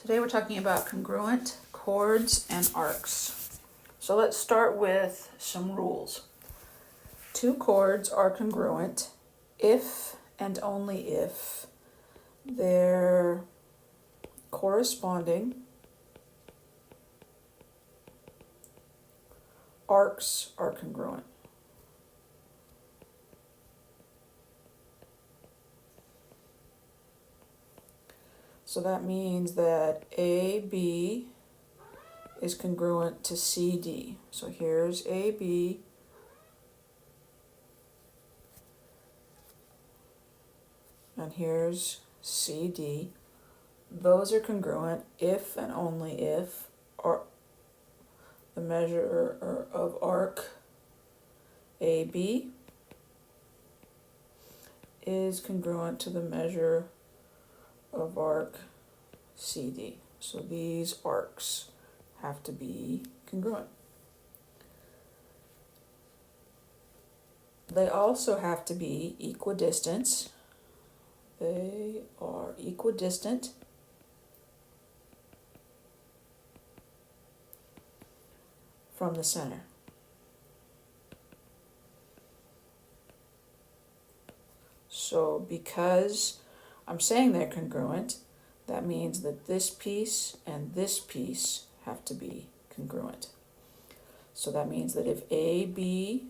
Today we're talking about congruent, chords, and arcs. So let's start with some rules. Two chords are congruent if and only if their corresponding arcs are congruent. So that means that AB is congruent to CD. So here's AB. And here's CD. Those are congruent if and only if the measure of arc AB is congruent to the measure of arc CD. So these arcs have to be congruent. They also have to be equidistant. They are equidistant from the center. So because I'm saying they're congruent, that means that this piece and this piece have to be congruent. So that means that if AB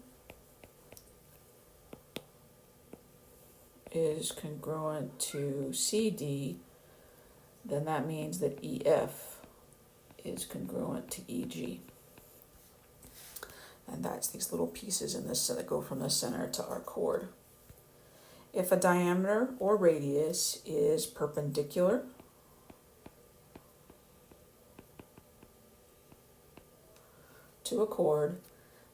is congruent to CD, then that means that EF is congruent to EG. And that's these little pieces in this that go from the center to our chord. If a diameter or radius is perpendicular to a chord,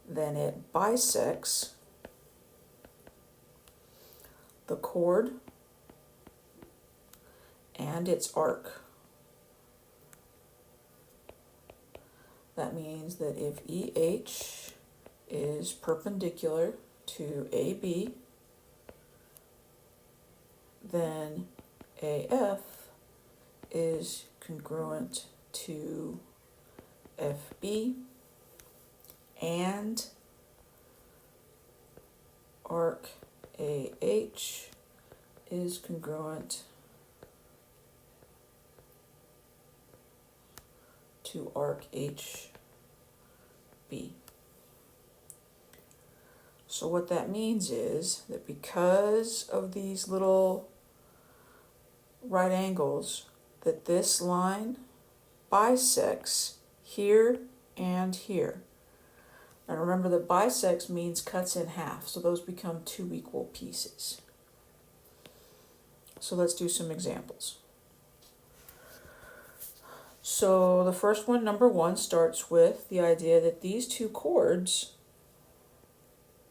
then it bisects the chord and its arc. That means that if EH is perpendicular to AB, then AF is congruent to FB, and arc AH is congruent to arc HB. So what that means is that because of these little right angles, that this line bisects here and here. And remember that bisects means cuts in half, so those become two equal pieces. So let's do some examples. So the first one, number 1, starts with the idea that these two chords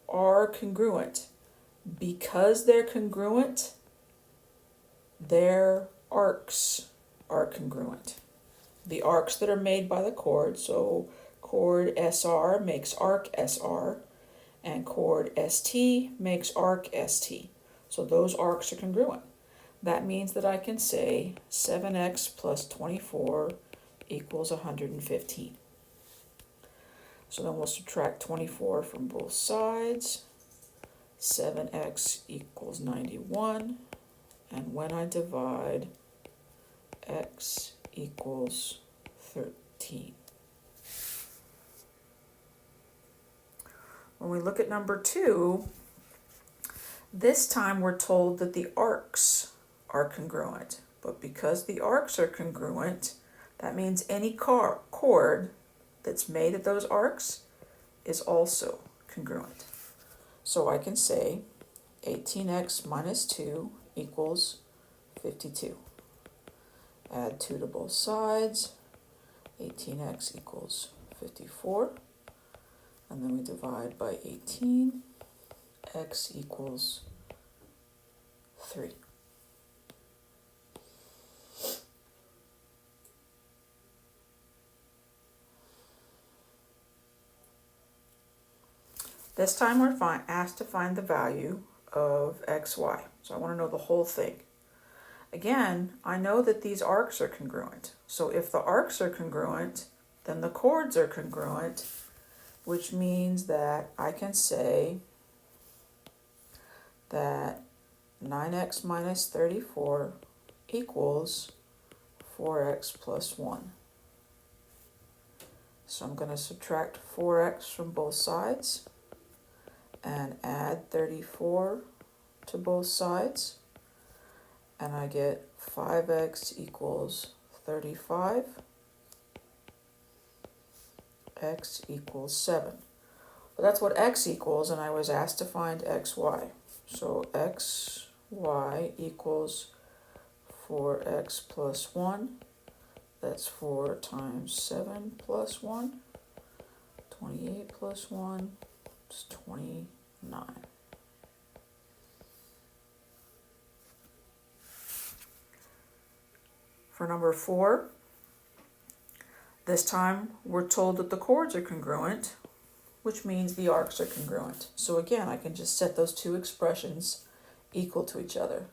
are congruent. Because they're congruent, their arcs are congruent. The arcs that are made by the chord, so chord SR makes arc SR, and chord ST makes arc ST. So those arcs are congruent. That means that I can say 7x plus 24 equals 115. So then we'll subtract 24 from both sides. 7x equals 91. And when I divide, x equals 13. When we look at number 2, this time we're told that the arcs are congruent. But because the arcs are congruent, that means any chord that's made of those arcs is also congruent. So I can say 18x minus 2 equals 52. Add 2 to both sides. 18x equals 54. And then we divide by 18. X equals 3. This time we're asked to find the value of xy. So I want to know the whole thing. Again, I know that these arcs are congruent. So if the arcs are congruent, then the chords are congruent, which means that I can say that 9x minus 34 equals 4x plus 1. So I'm going to subtract 4x from both sides and add 34 to both sides. And I get 5x equals 35. X equals 7. Well, that's what x equals, and I was asked to find xy. So xy equals 4x plus 1. That's 4 times 7 plus 1. 28 plus 1 is 29. For number 4, this time we're told that the chords are congruent, which means the arcs are congruent. So again, I can just set those two expressions equal to each other.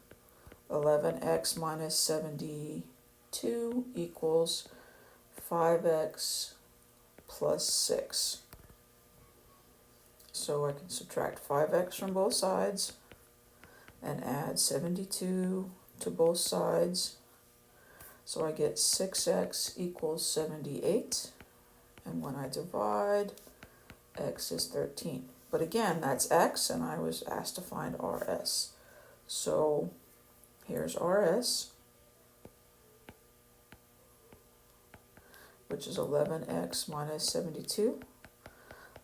11x minus 72 equals 5x plus 6. So I can subtract 5x from both sides and add 72 to both sides. So I get 6x equals 78. And when I divide, x is 13. But again, that's x, and I was asked to find rs. So here's rs, which is 11x minus 72.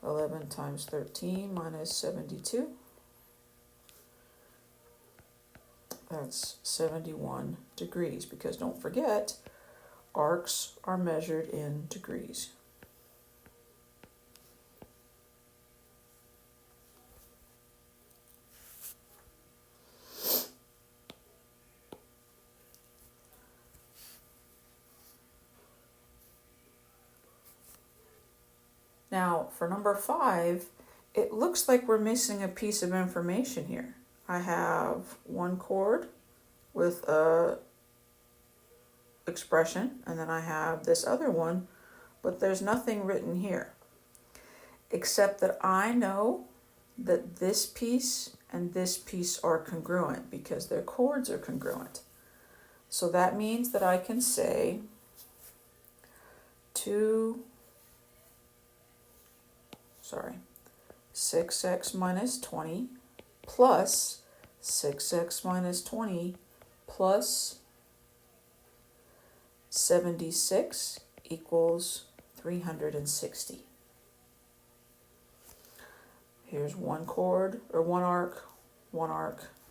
11 times 13 minus 72. That's 71 degrees, because don't forget, arcs are measured in degrees. Now, for number 5, it looks like we're missing a piece of information here. I have one chord with a expression, and then I have this other one, but there's nothing written here, except that I know that this piece and this piece are congruent because their chords are congruent. So that means that I can say 6x minus 20 plus 6x minus 20 plus 76 equals 360. Here's one chord, or one arc,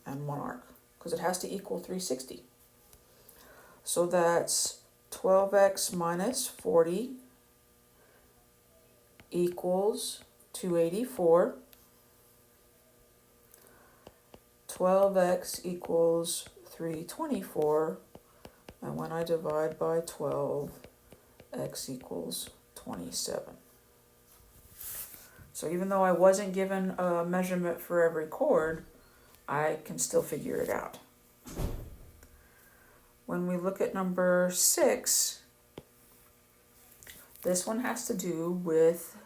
and one arc, because it has to equal 360. So that's 12x minus 40 equals 284. 12x equals 324, and when I divide by 12, x equals 27. So even though I wasn't given a measurement for every chord, I can still figure it out. When we look at number 6, this one has to do with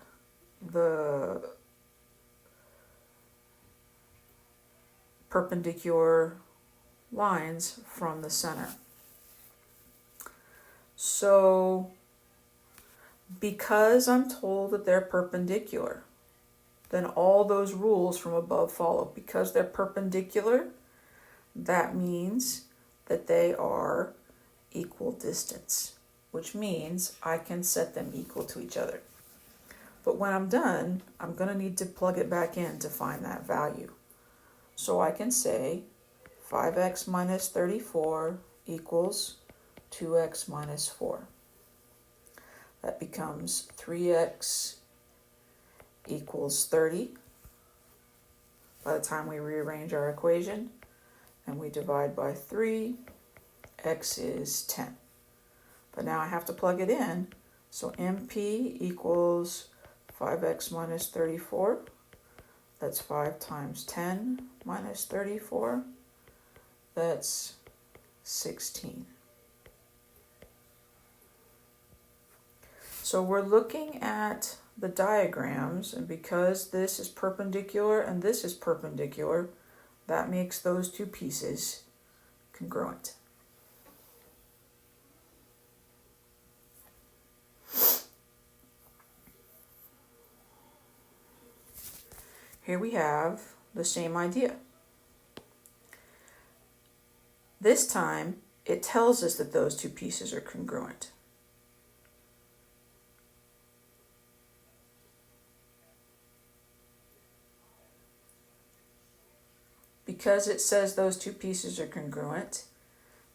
the perpendicular lines from the center. So because I'm told that they're perpendicular, then all those rules from above follow. Because they're perpendicular, that means that they are equal distance, which means I can set them equal to each other. But when I'm done, I'm going to need to plug it back in to find that value. So I can say 5x minus 34 equals 2x minus 4. That becomes 3x equals 30 by the time we rearrange our equation, and we divide by 3, x is 10. But now I have to plug it in, so MP equals 5x minus 34. That's 5 times 10 minus 34. That's 16. So we're looking at the diagrams, and because this is perpendicular and this is perpendicular, that makes those two pieces congruent. Here we have the same idea. This time, it tells us that those two pieces are congruent. Because it says those two pieces are congruent,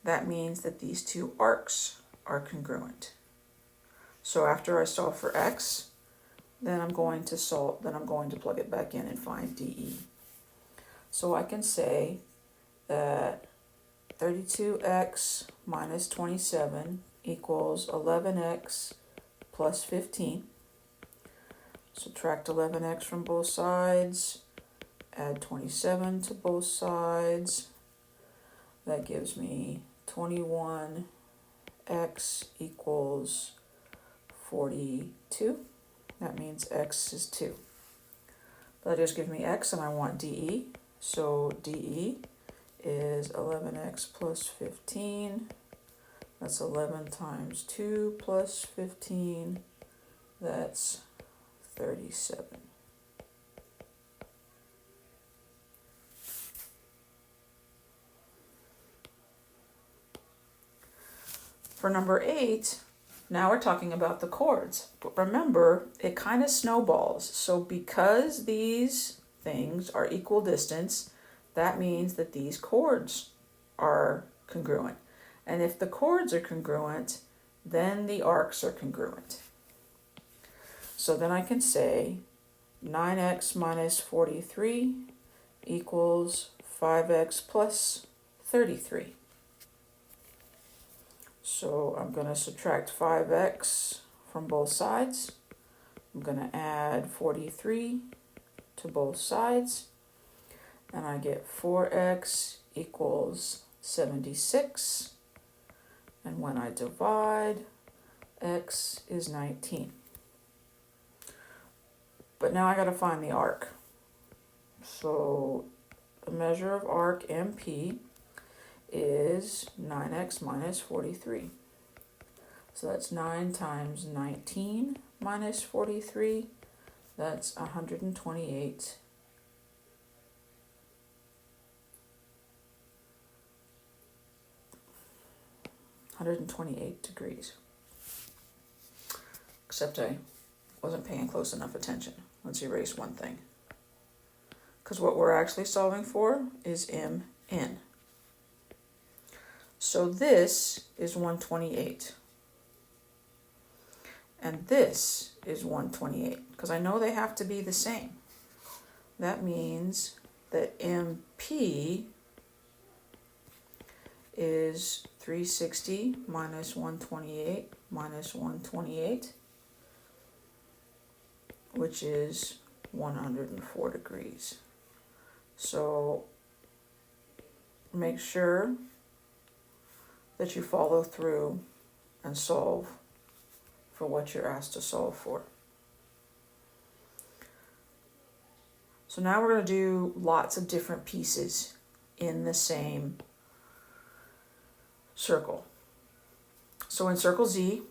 that means that these two arcs are congruent. So after I solve for x, then I'm going to plug it back in and find dE. So I can say that 32x minus 27 equals 11x plus 15. Subtract 11x from both sides, add 27 to both sides. That gives me 21x equals 42. That means x is 2. That just gives me x, and I want dE. So dE is 11x plus 15. That's 11 times 2 plus 15. That's 37. For number 8, now we're talking about the chords. But remember, it kind of snowballs. So because these things are equal distance, that means that these chords are congruent. And if the chords are congruent, then the arcs are congruent. So then I can say 9x minus 43 equals 5x plus 33. So I'm going to subtract 5x from both sides. I'm going to add 43 to both sides. And I get 4x equals 76. And when I divide, x is 19. But now I got to find the arc. So the measure of arc MP is 9x minus 43. So that's 9 times 19 minus 43. That's 128. 128 degrees. Except I wasn't paying close enough attention. Let's erase one thing. Because what we're actually solving for is MN. So this is 128. And this is 128. Because I know they have to be the same. That means that MP is 360 minus 128 minus 128, which is 104 degrees. So make sure that you follow through and solve for what you're asked to solve for. So now we're going to do lots of different pieces in the same circle. So in circle Z,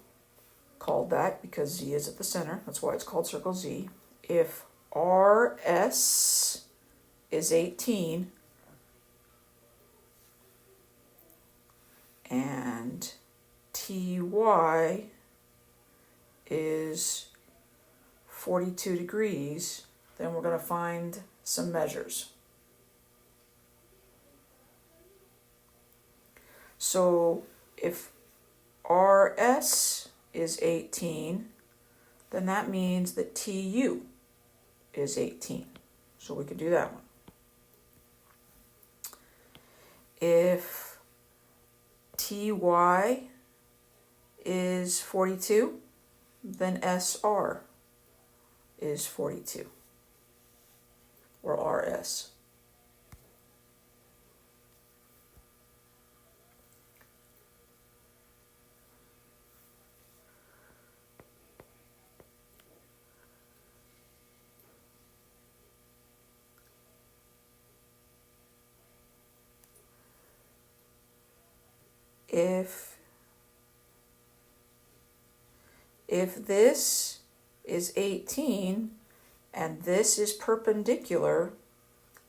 called that because Z is at the center, that's why it's called circle Z. If RS is 18 and TY is 42 degrees, then we're going to find some measures. So if RS is 18, then that means that TU is 18. So we could do that one. If TY is 42, then SR is 42, or RS. if this is 18 and this is perpendicular,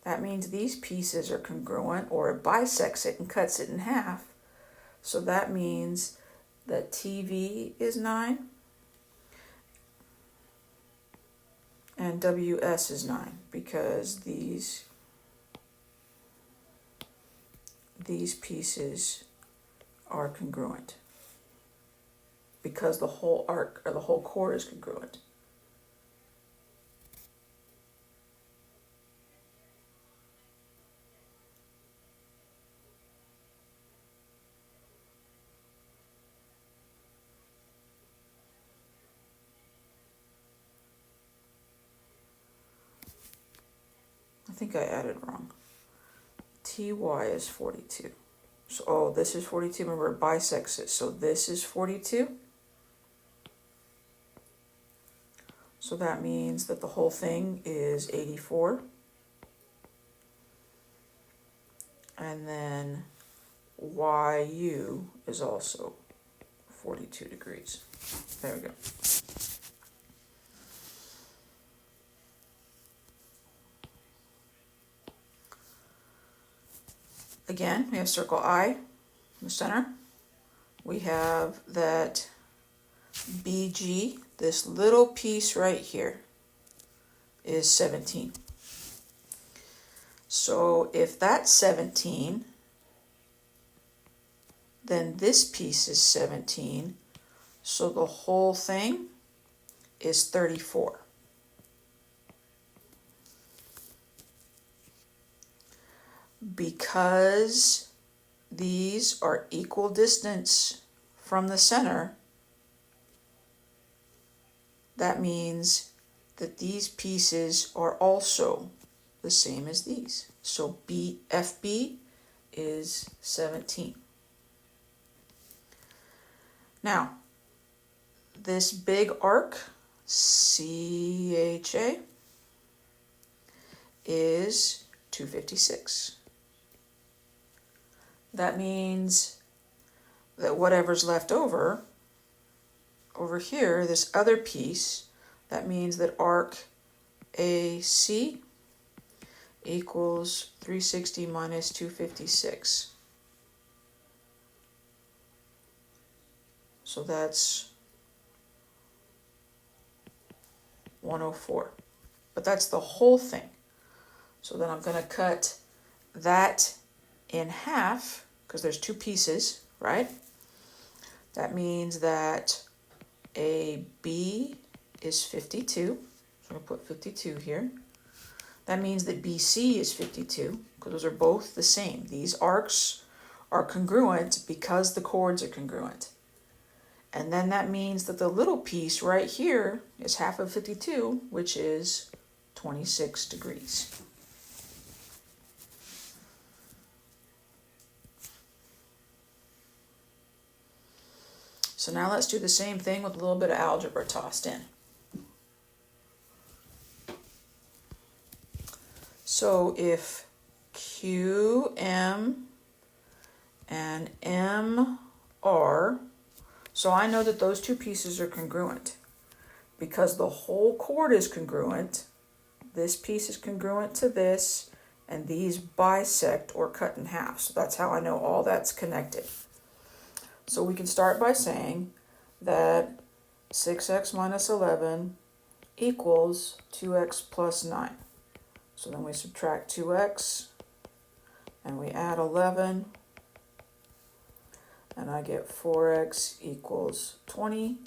that means these pieces are congruent, or it bisects it and cuts it in half. So that means that TV is 9 and WS is 9, because these pieces are congruent, because the whole arc or the whole chord is congruent. I think I added wrong. TY is 42. So, oh, this is 42. Remember, it bisects it. So this is 42. So that means that the whole thing is 84. And then YU is also 42 degrees. There we go. Again, we have circle I in the center. We have that BG, this little piece right here, is 17. So if that's 17, then this piece is 17. So the whole thing is 34. Because these are equal distance from the center, that means that these pieces are also the same as these. So FB is 17. Now, this big arc, CHA, is 256. That means that whatever's left over here, this other piece, that means that arc AC equals 360 minus 256. So that's 104. But that's the whole thing. So then I'm going to cut that in half, because there's two pieces, right? That means that AB is 52. So I'm going to put 52 here. That means that BC is 52, because those are both the same. These arcs are congruent because the chords are congruent. And then that means that the little piece right here is half of 52, which is 26 degrees. So now let's do the same thing with a little bit of algebra tossed in. So if QM and MR, so I know that those two pieces are congruent because the whole chord is congruent. This piece is congruent to this, and these bisect or cut in half. So that's how I know all that's connected. So we can start by saying that 6x minus 11 equals 2x plus 9. So then we subtract 2x and we add 11, and I get 4x equals 20,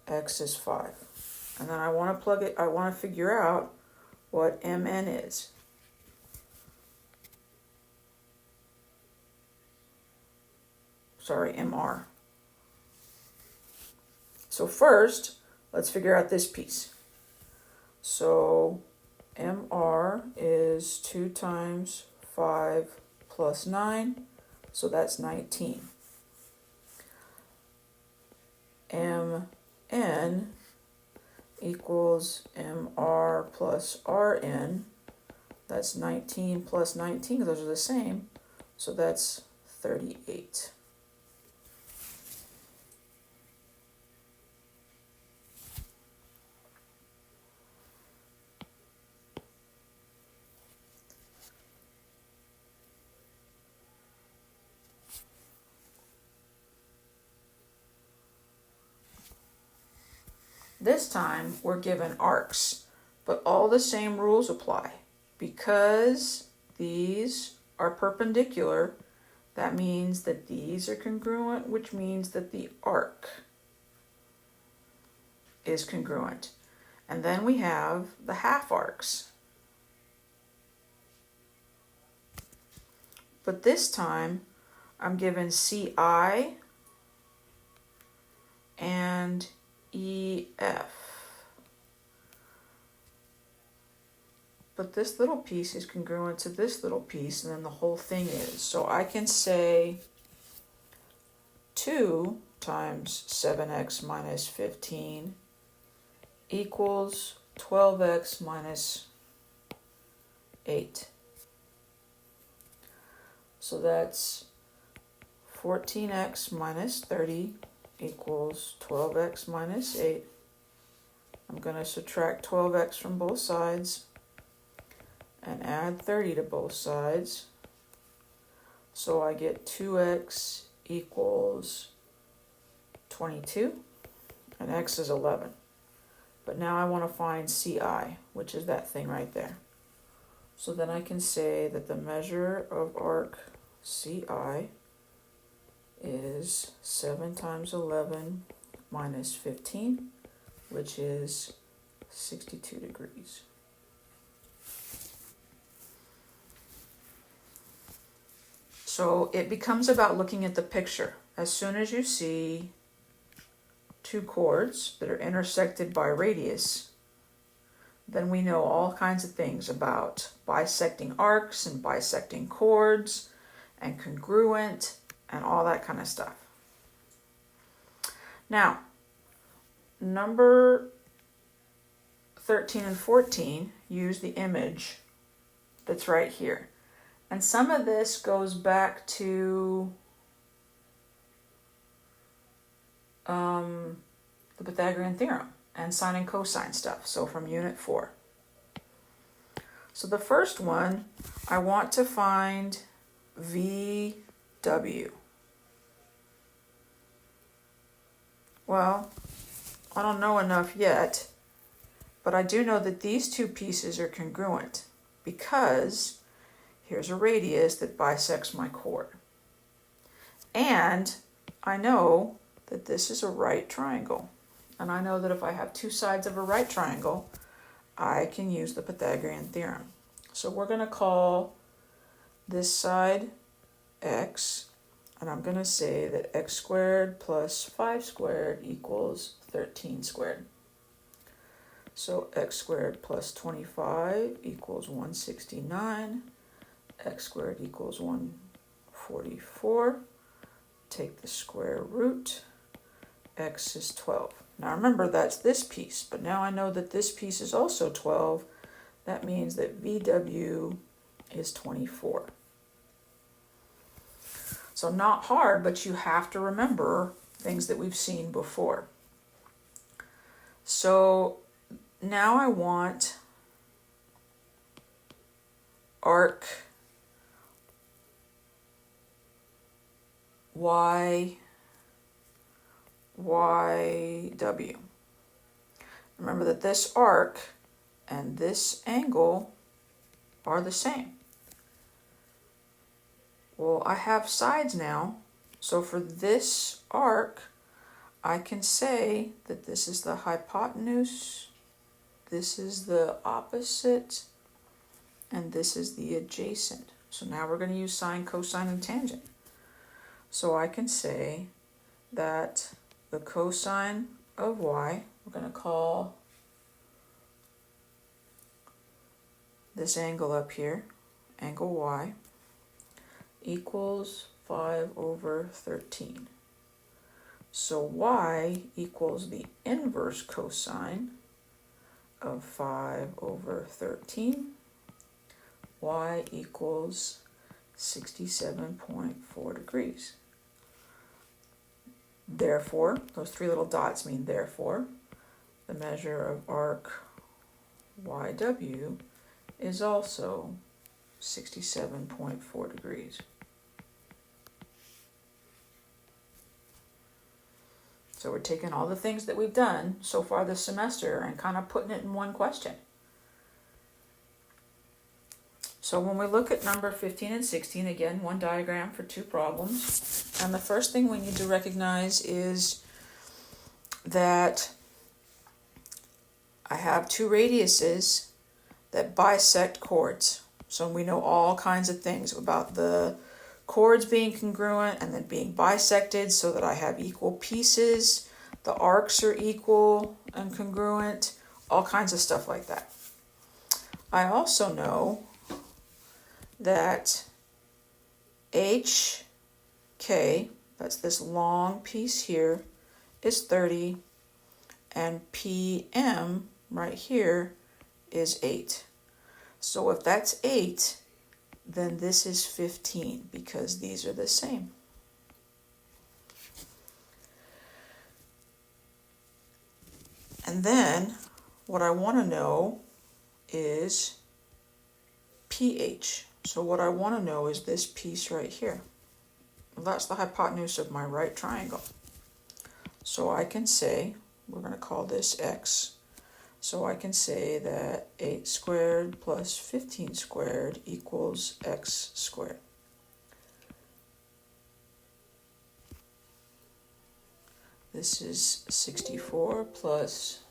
x is 5. And then I want to figure out what MN is. Sorry, MR. So first, let's figure out this piece. So MR is 2 times 5 plus 9, so that's 19. MN equals MR plus RN, that's 19 plus 19, those are the same, so that's 38. This time we're given arcs, but all the same rules apply. Because these are perpendicular, that means that these are congruent, which means that the arc is congruent. And then we have the half arcs. But this time I'm given CI and EF. But this little piece is congruent to this little piece, and then the whole thing is. So I can say 2 times 7x minus 15 equals 12x minus 8. So that's 14x minus 30 equals 12x minus 8. I'm going to subtract 12x from both sides and add 30 to both sides. So I get 2x equals 22, and x is 11. But now I want to find CI, which is that thing right there. So then I can say that the measure of arc CI is 7 times 11 minus 15, which is 62 degrees. So it becomes about looking at the picture. As soon as you see two chords that are intersected by radius, then we know all kinds of things about bisecting arcs and bisecting chords and congruent and all that kind of stuff. Now, number 13 and 14 use the image that's right here. And some of this goes back to the Pythagorean theorem and sine and cosine stuff, so from Unit 4. So the first one, I want to find VW. Well, I don't know enough yet, but I do know that these two pieces are congruent because here's a radius that bisects my chord. And I know that this is a right triangle. And I know that if I have two sides of a right triangle, I can use the Pythagorean theorem. So we're going to call this side x, and I'm going to say that x squared plus 5 squared equals 13 squared. So x squared plus 25 equals 169. X squared equals 144. Take the square root. X is 12. Now remember, that's this piece, but now I know that this piece is also 12. That means that VW is 24. So not hard, but you have to remember things that we've seen before. So now I want arc YW. Remember that this arc and this angle are the same. Well, I have sides now, so for this arc, I can say that this is the hypotenuse, this is the opposite, and this is the adjacent. So now we're going to use sine, cosine, and tangent. So I can say that the cosine of y, we're going to call this angle up here, angle y, equals 5 over 13. So y equals the inverse cosine of 5 over 13. Y equals 67.4 degrees. Therefore, those three little dots mean therefore, the measure of arc YW is also 67.4 degrees. So we're taking all the things that we've done so far this semester and kind of putting it in one question. So when we look at number 15 and 16, again, one diagram for two problems. And the first thing we need to recognize is that I have two radiuses that bisect chords. So we know all kinds of things about the chords being congruent and then being bisected so that I have equal pieces. The arcs are equal and congruent, all kinds of stuff like that. I also know that HK, that's this long piece here, is 30, and PM right here is 8. So if that's 8, then this is 15 because these are the same. And then what I want to know is pH. So what I want to know is this piece right here. Well, that's the hypotenuse of my right triangle. So I can say, we're going to call this x. So I can say that 8 squared plus 15 squared equals x squared. This is 64 plus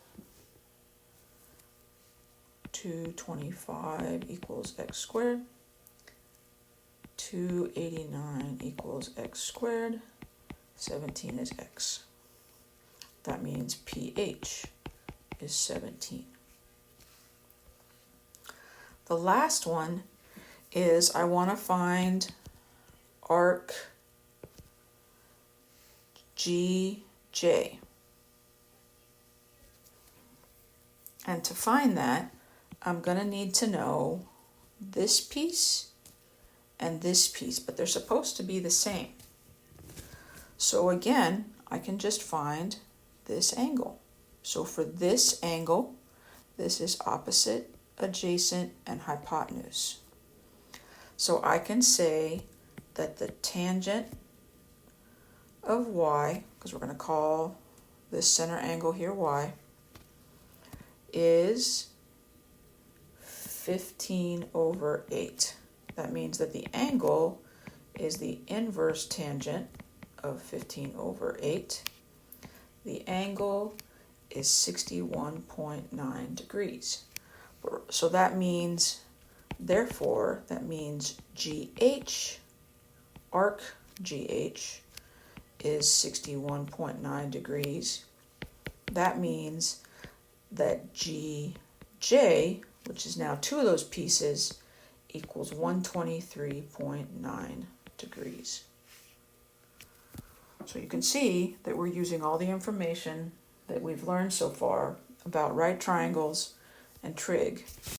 225 equals x squared. 289 equals x squared. 17 is x. That means pH is 17. The last one is I want to find arc GJ. And to find that, I'm going to need to know this piece and this piece, but they're supposed to be the same. So again, I can just find this angle. So for this angle, this is opposite, adjacent, and hypotenuse. So I can say that the tangent of y, because we're going to call this center angle here y, is 15 over 8. That means that the angle is the inverse tangent of 15 over 8. The angle is 61.9 degrees. So that means, therefore, that means GH, arc GH, is 61.9 degrees. That means that GJ, which is now two of those pieces, equals 123.9 degrees. So you can see that we're using all the information that we've learned so far about right triangles and trig